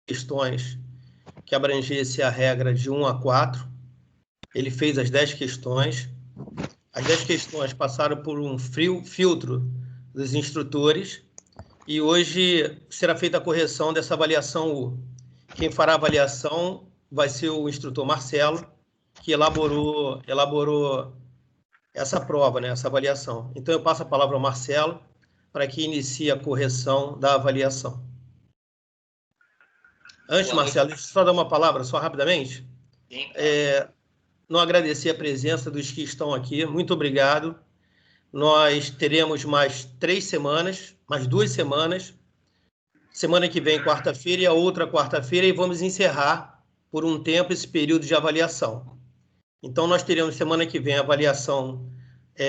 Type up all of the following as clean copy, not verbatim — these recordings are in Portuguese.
questões que abrangesse a regra de 1 a 4. Ele fez as 10 questões. As 10 questões passaram por um filtro dos instrutores e hoje será feita a correção dessa avaliação U. Quem fará a avaliação vai ser o instrutor Marcelo, que elaborou essa prova, né, essa avaliação. Então, eu passo a palavra ao Marcelo para que inicie a correção da avaliação. Antes, Marcelo, deixa eu só dar uma palavra, só rapidamente. Sim. Não agradecer a presença dos que estão aqui. Muito obrigado. Nós teremos mais 3 semanas, mais 2 semanas. Semana que vem, quarta-feira, e a outra quarta-feira, e vamos encerrar por um tempo esse período de avaliação. Então, nós teremos semana que vem a avaliação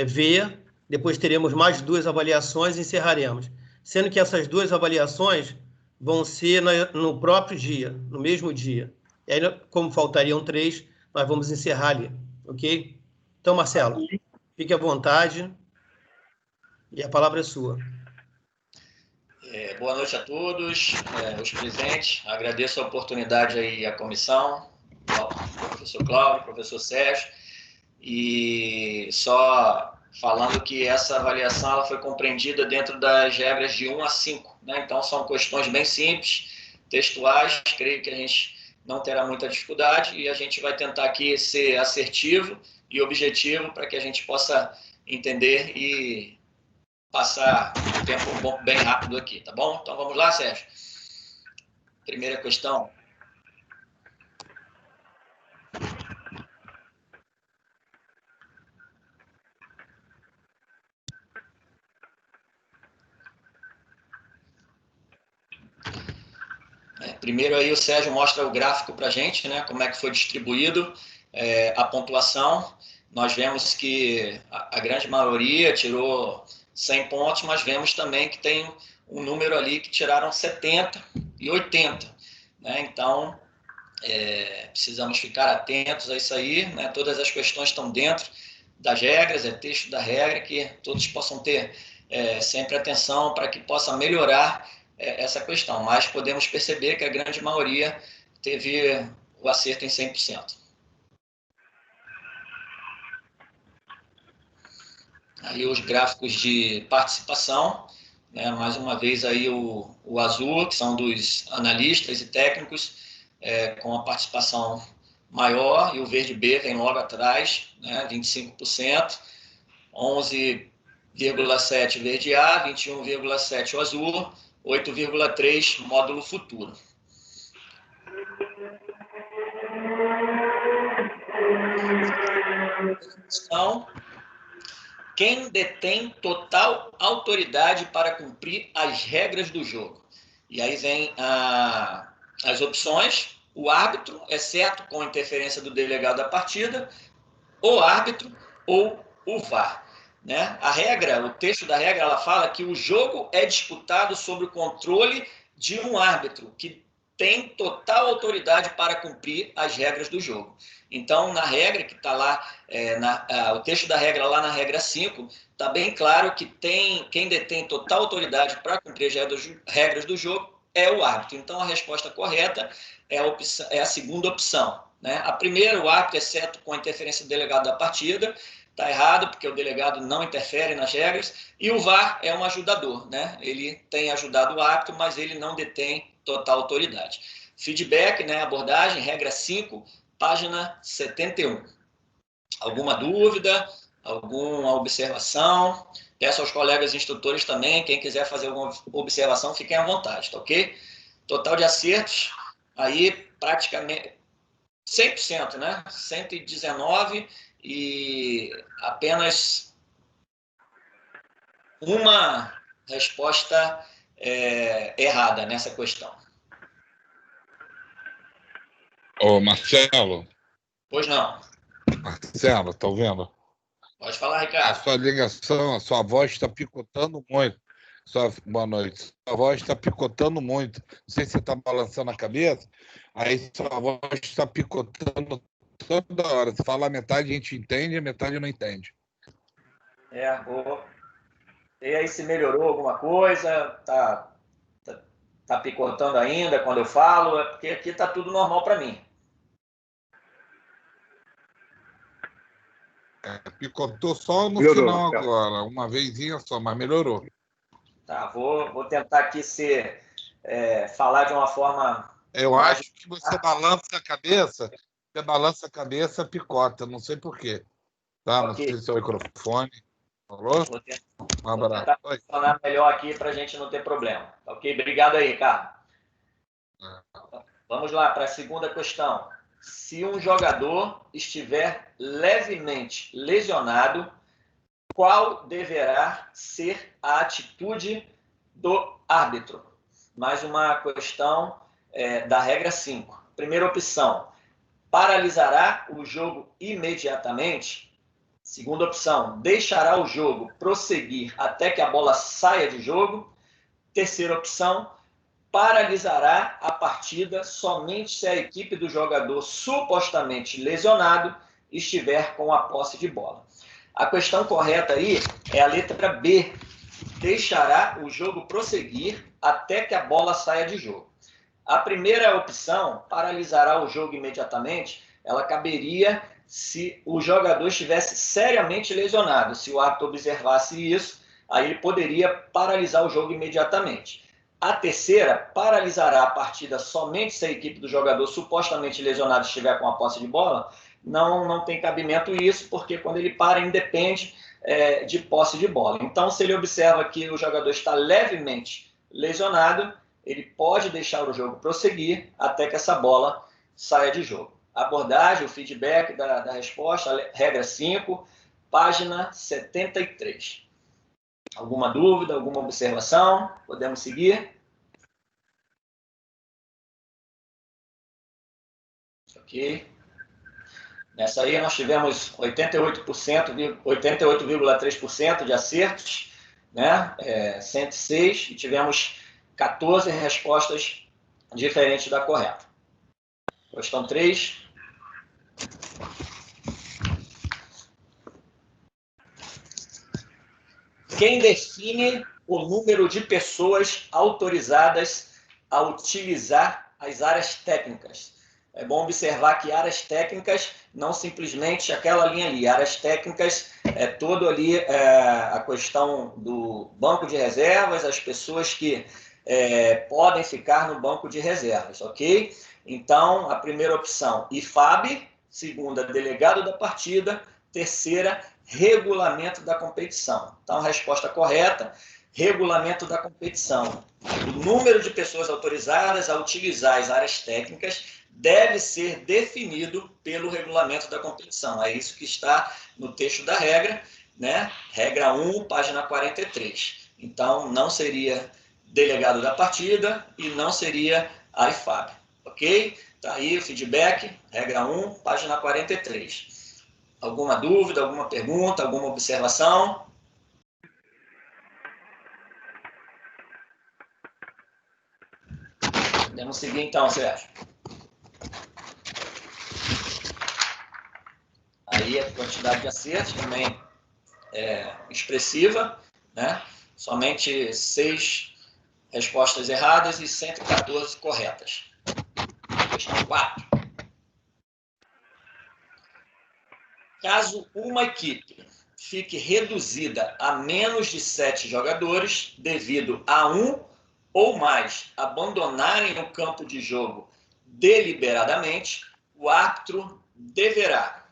V, depois teremos mais 2 avaliações e encerraremos. Sendo que essas 2 avaliações vão ser no próprio dia, no mesmo dia. E aí, como faltariam 3, nós vamos encerrar ali, ok? Então, Marcelo, fique à vontade e a palavra é sua. Boa noite a todos, os presentes. Agradeço a oportunidade aí à comissão, ao professor Cláudio, professor Sérgio, e só falando que essa avaliação ela foi compreendida dentro das regras de 1 a 5, né? Então, são questões bem simples, textuais, creio que a gente não terá muita dificuldade e a gente vai tentar aqui ser assertivo e objetivo para que a gente possa entender e passar um tempo bem rápido aqui, tá bom? Então, vamos lá, Sérgio. Primeira questão. Primeiro aí o Sérgio mostra o gráfico para a gente, né? Como é que foi distribuído a pontuação. Nós vemos que a grande maioria tirou 100 pontos, mas vemos também que tem um número ali que tiraram 70 e 80, né? Então, precisamos ficar atentos a isso aí, né? Todas as questões estão dentro das regras, texto da regra, que todos possam ter sempre atenção para que possa melhorar essa questão, mas podemos perceber que a grande maioria teve o acerto em 100%. Aí os gráficos de participação, né? Mais uma vez aí o azul, que são dos analistas e técnicos, com a participação maior, e o verde B vem logo atrás, né? 25%, 11,7% verde A, 21,7% o azul, 8,3% módulo futuro. Então, quem detém total autoridade para cumprir as regras do jogo? E aí vem as opções: o árbitro, exceto com interferência do delegado da partida, o árbitro ou o VAR. Né? A regra, o texto da regra, ela fala que o jogo é disputado sob o controle de um árbitro que tem total autoridade para cumprir as regras do jogo. Então, na regra que está lá, o texto da regra lá na regra 5, está bem claro que quem detém total autoridade para cumprir as regras do jogo é o árbitro. Então, a resposta correta é a segunda opção. Né? A primeira, o árbitro, exceto com a interferência do delegado da partida. Está errado, porque o delegado não interfere nas regras, e o VAR é um ajudador, né? Ele tem ajudado o árbitro, mas ele não detém total autoridade. Feedback, né? Abordagem, regra 5, página 71. Alguma dúvida? Alguma observação? Peço aos colegas instrutores também, quem quiser fazer alguma observação, fiquem à vontade, tá ok? Total de acertos, aí praticamente 100%, né? 119 e apenas uma resposta errada nessa questão. Ô, Marcelo. Pois não. Marcelo, tá ouvindo? Pode falar, Ricardo. A sua ligação, a sua voz está picotando muito. Boa noite. Sua voz está picotando muito. Não sei se você está balançando a cabeça. Aí sua voz está picotando toda hora. Você fala a metade, a gente entende, a metade não entende. E aí, se melhorou alguma coisa? Tá Está picotando ainda quando eu falo? É porque aqui está tudo normal para mim. Picotou só no Melhorou, final Marcelo. agora, uma vezinha só, mas melhorou. Tá, vou tentar aqui falar de uma forma Eu mais... acho que você balança a cabeça, picota, não sei por quê. Tá? Não Ok. sei se é o microfone. Falou? Vou tentar, Um abraço. funcionar melhor aqui para a gente não ter problema. Ok? Obrigado aí, Ricardo. Vamos lá para a segunda questão. Se um jogador estiver levemente lesionado, qual deverá ser a atitude do árbitro? Mais uma questão da regra 5. Primeira opção, paralisará o jogo imediatamente? Segunda opção, deixará o jogo prosseguir até que a bola saia de jogo? Terceira opção, paralisará a partida somente se a equipe do jogador supostamente lesionado estiver com a posse de bola. A questão correta aí é a letra B. Deixará o jogo prosseguir até que a bola saia de jogo. A primeira opção, paralisará o jogo imediatamente, ela caberia se o jogador estivesse seriamente lesionado. Se o árbitro observasse isso, aí ele poderia paralisar o jogo imediatamente. A terceira, paralisará a partida somente se a equipe do jogador supostamente lesionado estiver com a posse de bola. Não tem cabimento isso, porque quando ele para, independe de posse de bola. Então, se ele observa que o jogador está levemente lesionado, ele pode deixar o jogo prosseguir até que essa bola saia de jogo. Abordagem, o feedback da resposta, regra 5, página 73. Alguma dúvida, alguma observação? Podemos seguir? Ok. Nessa aí nós tivemos 88,3% de acertos, né? 106, e tivemos 14 respostas diferentes da correta. Questão 3. Quem define o número de pessoas autorizadas a utilizar as áreas técnicas? É bom observar que áreas técnicas não simplesmente aquela linha ali. Áreas técnicas é todo ali a questão do banco de reservas, as pessoas que podem ficar no banco de reservas, ok? Então, a primeira opção, IFAB. Segunda, delegado da partida. Terceira, regulamento da competição. Então, a resposta correta, regulamento da competição. O número de pessoas autorizadas a utilizar as áreas técnicas deve ser definido pelo regulamento da competição. É isso que está no texto da regra, né? Regra 1, página 43. Então, não seria delegado da partida e não seria a IFAB. Ok? Está aí o feedback, regra 1, página 43. Alguma dúvida, alguma pergunta, alguma observação? Podemos seguir então, Sérgio. Aí a quantidade de acertos também é expressiva, né? Somente 6 respostas erradas e 114 corretas. Questão 4. Caso uma equipe fique reduzida a menos de 7 jogadores devido a um ou mais abandonarem o campo de jogo deliberadamente, o árbitro deverá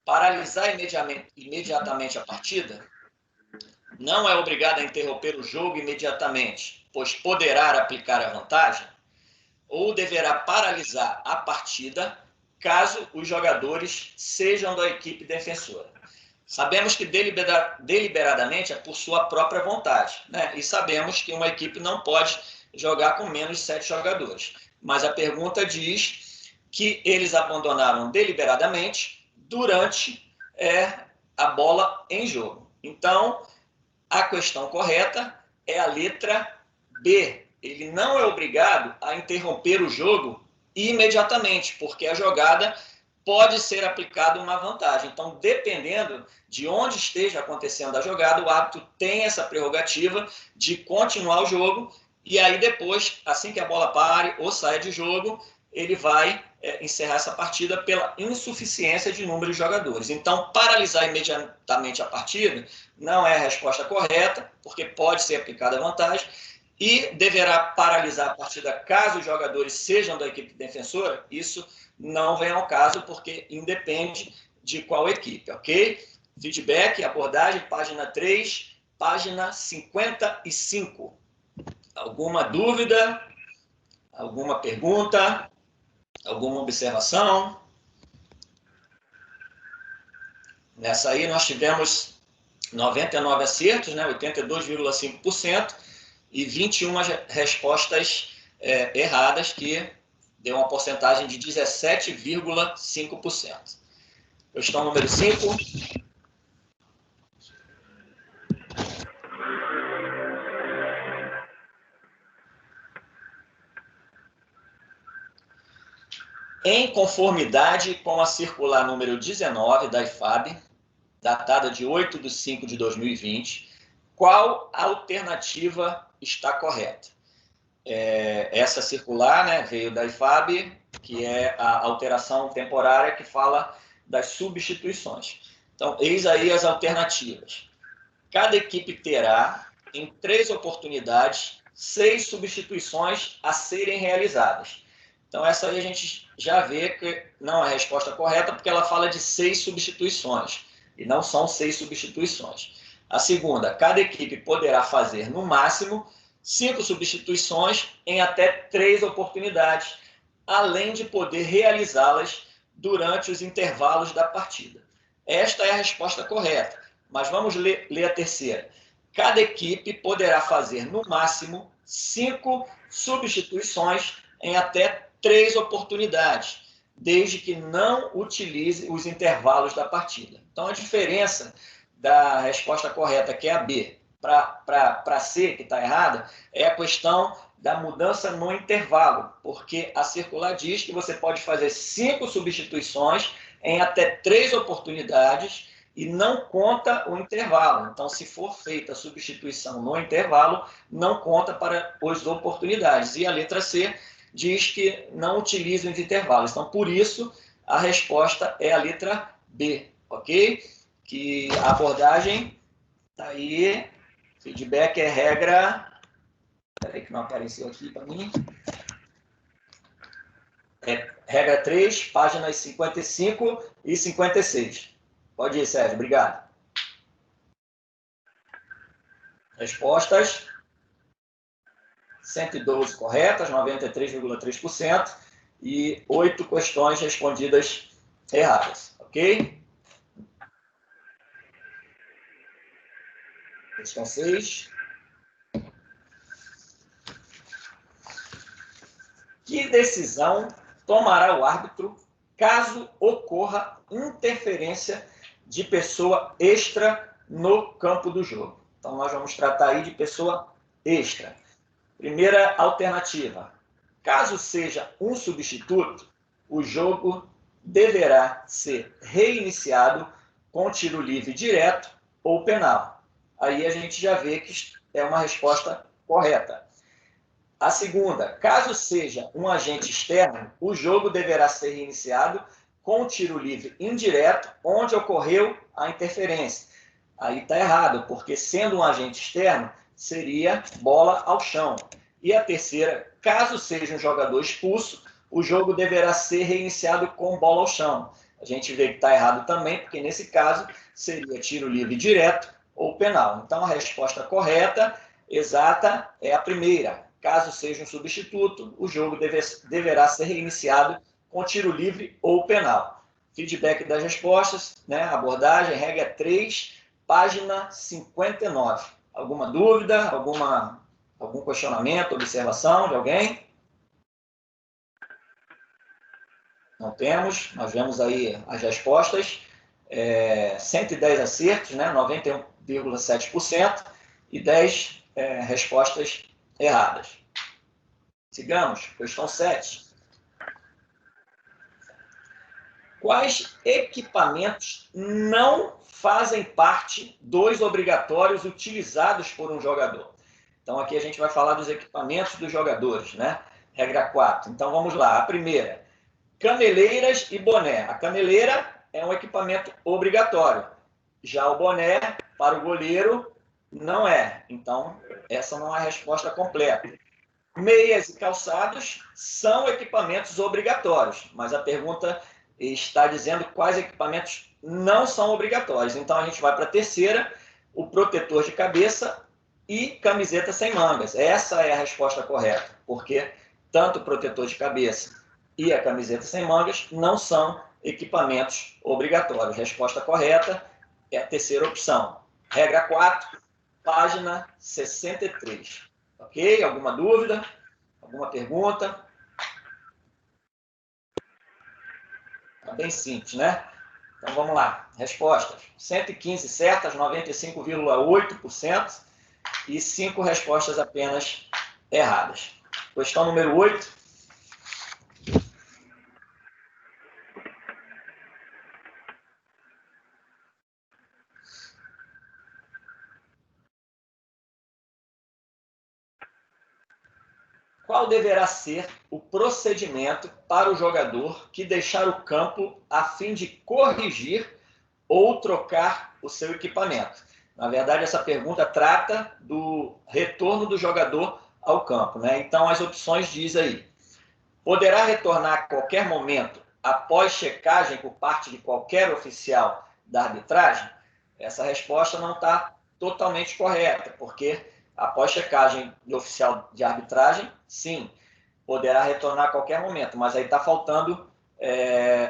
paralisar imediatamente a partida. Não é obrigado a interromper o jogo imediatamente, pois poderá aplicar a vantagem, ou deverá paralisar a partida caso os jogadores sejam da equipe defensora. Sabemos que deliberadamente é por sua própria vontade, né? E sabemos que uma equipe não pode jogar com menos de 7 jogadores. Mas a pergunta diz que eles abandonaram deliberadamente durante a bola em jogo. Então, a questão correta é a letra B. Ele não é obrigado a interromper o jogo imediatamente, porque a jogada pode ser aplicada uma vantagem. Então, dependendo de onde esteja acontecendo a jogada, o árbitro tem essa prerrogativa de continuar o jogo E aí depois, assim que a bola pare ou saia de jogo, ele vai encerrar essa partida pela insuficiência de número de jogadores. Então, paralisar imediatamente a partida não é a resposta correta, porque pode ser aplicada a vantagem, e deverá paralisar a partida caso os jogadores sejam da equipe defensora. Isso não vem ao caso, porque independe de qual equipe, ok? Feedback, abordagem, página 3, página 55. Alguma dúvida? Alguma pergunta? Alguma observação? Nessa aí nós tivemos 99 acertos, né, 82,5%, e 21 respostas erradas, que deu uma porcentagem de 17,5%. Questão número 5. Em conformidade com a circular número 19 da IFAB, datada de 8/5/2020, qual alternativa está correta? Essa circular, né, veio da IFAB, que é a alteração temporária que fala das substituições. Então, eis aí as alternativas. Cada equipe terá, em 3 oportunidades, 6 substituições a serem realizadas. Então, essa aí a gente já vê que não é a resposta correta, porque ela fala de 6 substituições, e não são 6 substituições. A segunda, cada equipe poderá fazer, no máximo, 5 substituições em até 3 oportunidades, além de poder realizá-las durante os intervalos da partida. Esta é a resposta correta, mas vamos ler a terceira. Cada equipe poderá fazer, no máximo, 5 substituições em até 3 oportunidades, desde que não utilize os intervalos da partida. Então, a diferença da resposta correta, que é a B, para C, que está errada, é a questão da mudança no intervalo, porque a circular diz que você pode fazer 5 substituições em até 3 oportunidades e não conta o intervalo. Então, se for feita a substituição no intervalo, não conta para as oportunidades. E a letra C diz que não utiliza os intervalos. Então, por isso, a resposta é a letra B, ok? Que a abordagem está aí. Feedback é regra... Espera aí que não apareceu aqui para mim. Regra 3, páginas 55 e 56. Pode ir, Sérgio. Obrigado. Respostas. 112 corretas, 93,3%, e 8 questões respondidas erradas. Ok? Questão 6. Que decisão tomará o árbitro caso ocorra interferência de pessoa extra no campo do jogo? Então, nós vamos tratar aí de pessoa extra. Primeira alternativa. Caso seja um substituto, o jogo deverá ser reiniciado com tiro livre direto ou penal. Aí a gente já vê que é uma resposta correta. A segunda, caso seja um agente externo, o jogo deverá ser reiniciado com tiro livre indireto, onde ocorreu a interferência. Aí está errado, porque sendo um agente externo, seria bola ao chão. E a terceira, caso seja um jogador expulso, o jogo deverá ser reiniciado com bola ao chão. A gente vê que está errado também, porque nesse caso seria tiro livre direto ou penal. Então a resposta correta, exata, é a primeira. Caso seja um substituto, o jogo deverá ser reiniciado com tiro livre ou penal. Feedback das respostas, né? Abordagem, regra 3, página 59. Alguma dúvida? Algum questionamento, observação de alguém? Não temos. Nós vemos aí as respostas. 110 acertos, né? 91,7%, e 10 respostas erradas. Sigamos. Questão 7. Quais equipamentos não fazem parte dos obrigatórios utilizados por um jogador? Então, aqui a gente vai falar dos equipamentos dos jogadores, né? Regra 4. Então, vamos lá. A primeira, caneleiras e boné. A caneleira é um equipamento obrigatório. Já o boné, para o goleiro, não é. Então, essa não é a resposta completa. Meias e calçados são equipamentos obrigatórios, mas a pergunta está dizendo quais equipamentos não são obrigatórios. Então, a gente vai para a terceira, o protetor de cabeça e camiseta sem mangas. Essa é a resposta correta, porque tanto o protetor de cabeça e a camiseta sem mangas não são equipamentos obrigatórios. Resposta correta é a terceira opção. Regra 4, página 63. Ok? Alguma dúvida? Alguma pergunta? Tá bem simples, né? Então, vamos lá. Respostas. 115 certas, 95,8% e 5 respostas apenas erradas. Questão número 8. Qual deverá ser o procedimento para o jogador que deixar o campo a fim de corrigir ou trocar o seu equipamento? Na verdade, essa pergunta trata do retorno do jogador ao campo, né? Então, as opções diz aí: poderá retornar a qualquer momento após checagem por parte de qualquer oficial da arbitragem? Essa resposta não está totalmente correta, porque após checagem do oficial de arbitragem, sim, poderá retornar a qualquer momento, mas aí está faltando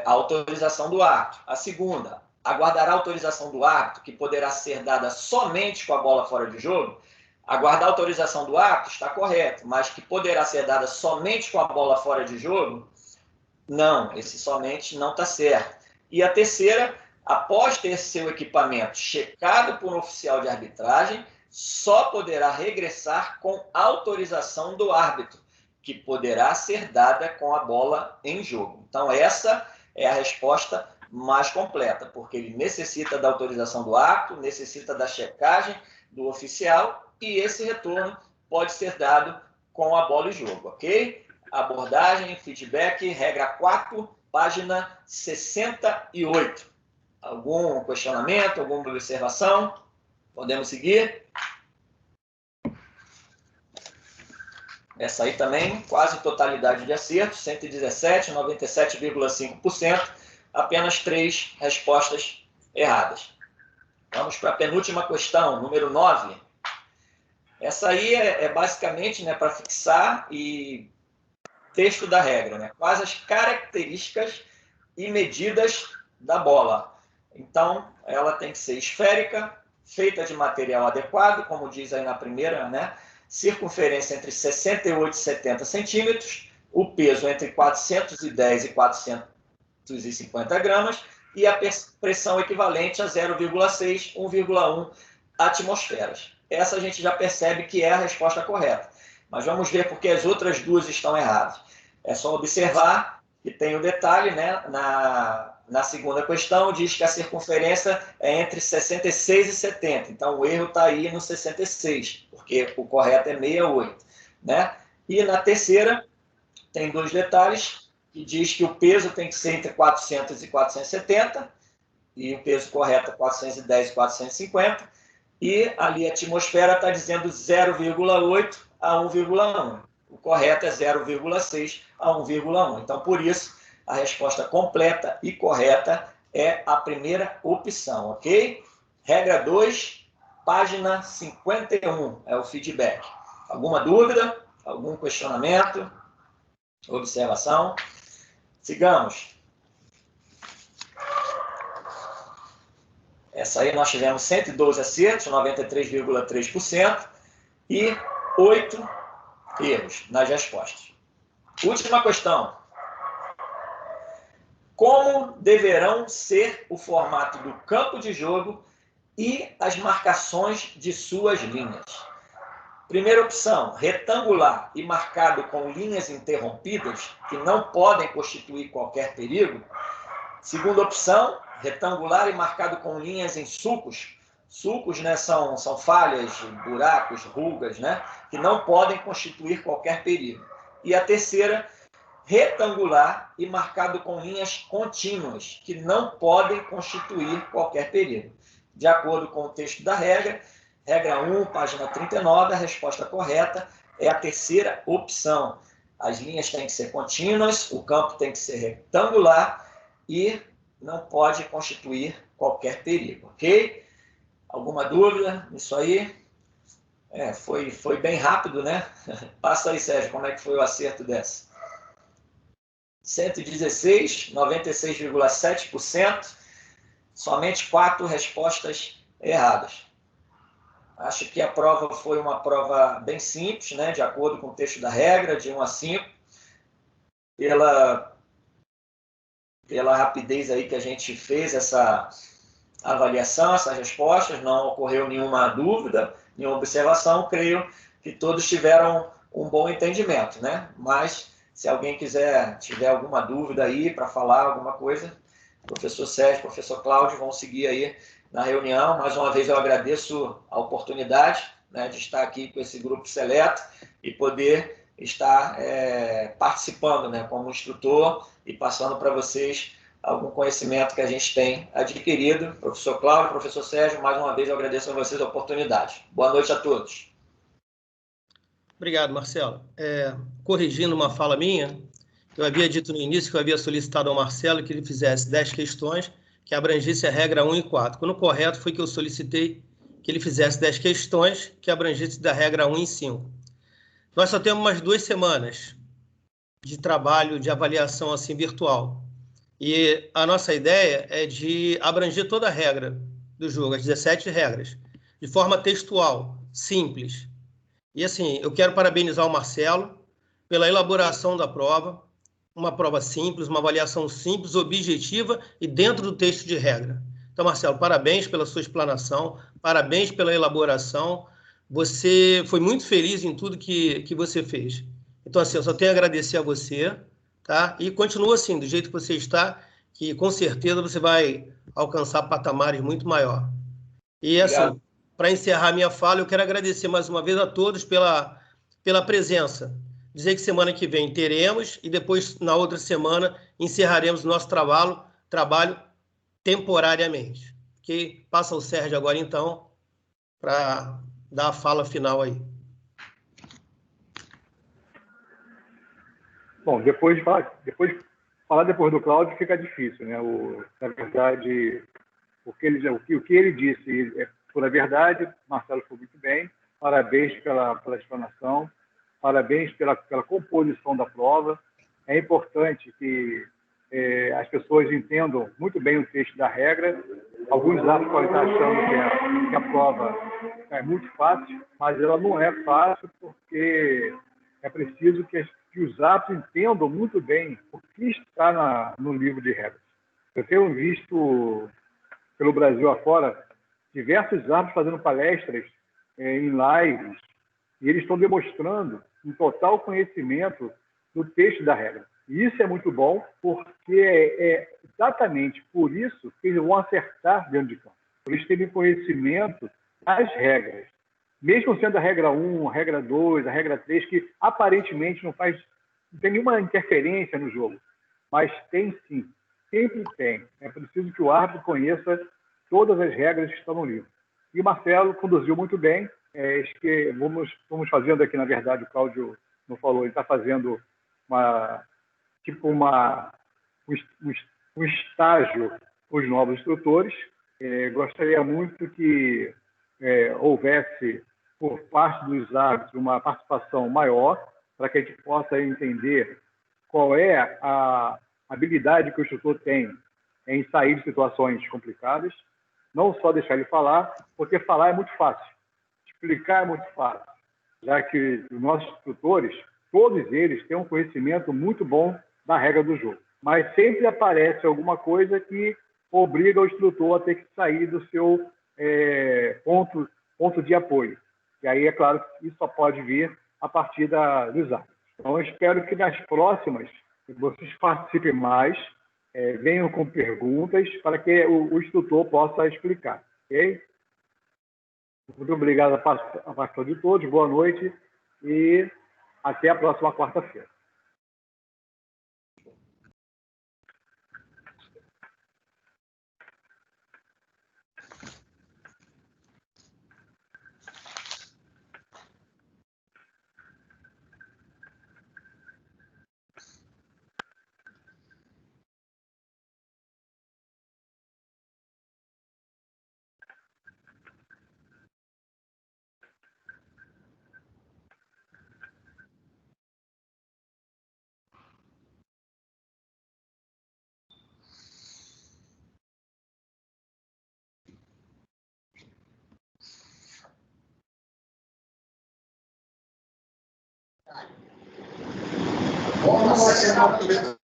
a autorização do árbitro. A segunda, aguardará a autorização do árbitro, que poderá ser dada somente com a bola fora de jogo. Aguardar a autorização do árbitro está correto, mas que poderá ser dada somente com a bola fora de jogo, não, esse somente não está certo. E a terceira, após ter seu equipamento checado por um oficial de arbitragem, só poderá regressar com autorização do árbitro, que poderá ser dada com a bola em jogo. Então, essa é a resposta mais completa, porque ele necessita da autorização do árbitro, necessita da checagem do oficial, e esse retorno pode ser dado com a bola em jogo, ok? Abordagem, feedback, regra 4, página 68. Algum questionamento, alguma observação? Podemos seguir? Essa aí também, quase totalidade de acertos, 117, 97,5%, apenas 3 respostas erradas. Vamos para a penúltima questão, número 9. Essa aí é basicamente, né, para fixar e texto da regra, né? Quais as características e medidas da bola. Então, ela tem que ser esférica, feita de material adequado, como diz aí na primeira, né? Circunferência entre 68 e 70 centímetros, o peso entre 410 e 450 gramas e a pressão equivalente a 0,6, 1,1 atmosferas. Essa a gente já percebe que é a resposta correta. Mas vamos ver porque as outras duas estão erradas. É só observar que tem o detalhe, né? Na segunda questão, diz que a circunferência é entre 66 e 70. Então, o erro está aí no 66, porque o correto é 68. Né? E na terceira, tem 2 detalhes, que diz que o peso tem que ser entre 400 e 470, e o peso correto é 410 e 450. E ali a atmosfera está dizendo 0,8 a 1,1. O correto é 0,6 a 1,1. Então, por isso, a resposta completa e correta é a primeira opção, ok? Regra 2, página 51, é o feedback. Alguma dúvida? Algum questionamento? Observação? Sigamos. Essa aí nós tivemos 112 acertos, 93,3%, e 8 erros nas respostas. Última questão. Como deverão ser o formato do campo de jogo e as marcações de suas linhas? Primeira opção, retangular e marcado com linhas interrompidas, que não podem constituir qualquer perigo. Segunda opção, retangular e marcado com linhas em sulcos, Sulcos, né, são falhas, buracos, rugas, né, que não podem constituir qualquer perigo. E a terceira, retangular e marcado com linhas contínuas, que não podem constituir qualquer perigo. De acordo com o texto da regra, regra 1, página 39, a resposta correta é a terceira opção. As linhas têm que ser contínuas, o campo tem que ser retangular e não pode constituir qualquer perigo, ok? Alguma dúvida nisso aí? Foi bem rápido, né? Passa aí, Sérgio, como é que foi o acerto dessa? 116, 96,7%, somente 4 respostas erradas. Acho que a prova foi uma prova bem simples, né? De acordo com o texto da regra, de 1 a 5. Pela rapidez aí que a gente fez essa avaliação, essas respostas, não ocorreu nenhuma dúvida, nenhuma observação, creio que todos tiveram um bom entendimento, né? Mas, se alguém tiver alguma dúvida aí para falar alguma coisa, o professor Sérgio, o professor Cláudio vão seguir aí na reunião. Mais uma vez eu agradeço a oportunidade, né, de estar aqui com esse grupo seleto e poder estar participando, né, como instrutor e passando para vocês algum conhecimento que a gente tem adquirido. Professor Cláudio, professor Sérgio, mais uma vez eu agradeço a vocês a oportunidade. Boa noite a todos. Obrigado, Marcelo. Corrigindo uma fala minha, eu havia dito no início que eu havia solicitado ao Marcelo que ele fizesse 10 questões que abrangesse a regra 1 e 4. Quando o correto foi que eu solicitei que ele fizesse 10 questões que abrangesse da regra 1 e 5. Nós só temos mais 2 semanas de trabalho de avaliação assim virtual. E a nossa ideia é de abranger toda a regra do jogo, as 17 regras, de forma textual, simples. E assim, eu quero parabenizar o Marcelo pela elaboração da prova, uma prova simples, uma avaliação simples, objetiva e dentro do texto de regra. Então, Marcelo, parabéns pela sua explanação, parabéns pela elaboração. Você foi muito feliz em tudo que você fez. Então, assim, eu só tenho a agradecer a você, tá? E continua assim, do jeito que você está, que com certeza você vai alcançar patamares muito maior. E, assim, para encerrar minha fala, eu quero agradecer mais uma vez a todos pela presença. Dizer que semana que vem teremos e depois, na outra semana, encerraremos o nosso trabalho temporariamente. Ok? Passa o Sérgio agora, então, para dar a fala final aí. Bom, falar depois do Cláudio fica difícil, né? Na verdade, o que ele disse é pura verdade. Marcelo foi muito bem. Parabéns pela explanação. Parabéns pela composição da prova. É importante que as pessoas entendam muito bem o texto da regra. Alguns atos podem estar achando que a prova é muito fácil, mas ela não é fácil porque é preciso que os atos entendam muito bem o que está no livro de regras. Eu tenho visto pelo Brasil afora diversos árbitros fazendo palestras em lives, e eles estão demonstrando um total conhecimento do texto da regra. E isso é muito bom, porque é exatamente por isso que eles vão acertar dentro de campo. Por eles terem conhecimento das regras. Mesmo sendo a regra 1, a regra 2, a regra 3, que aparentemente não tem nenhuma interferência no jogo. Mas tem sim, sempre tem. É preciso que o árbitro conheça todas as regras que estão no livro. E o Marcelo conduziu muito bem. Que vamos fazendo aqui, na verdade, o Cláudio não falou, ele está fazendo um estágio com os novos instrutores. Gostaria muito que houvesse, por parte dos árbitros, uma participação maior, para que a gente possa entender qual é a habilidade que o instrutor tem em sair de situações complicadas. Não só deixar ele falar, porque falar é muito fácil. Explicar é muito fácil, já que os nossos instrutores, todos eles têm um conhecimento muito bom da regra do jogo. Mas sempre aparece alguma coisa que obriga o instrutor a ter que sair do seu ponto de apoio. E aí, é claro, que isso só pode vir a partir dos árbitros. Então, eu espero que nas próximas vocês participem mais, venham com perguntas para que o instrutor possa explicar. Ok? Muito obrigado a participação de todos, boa noite e até a próxima quarta-feira. Vamos lá,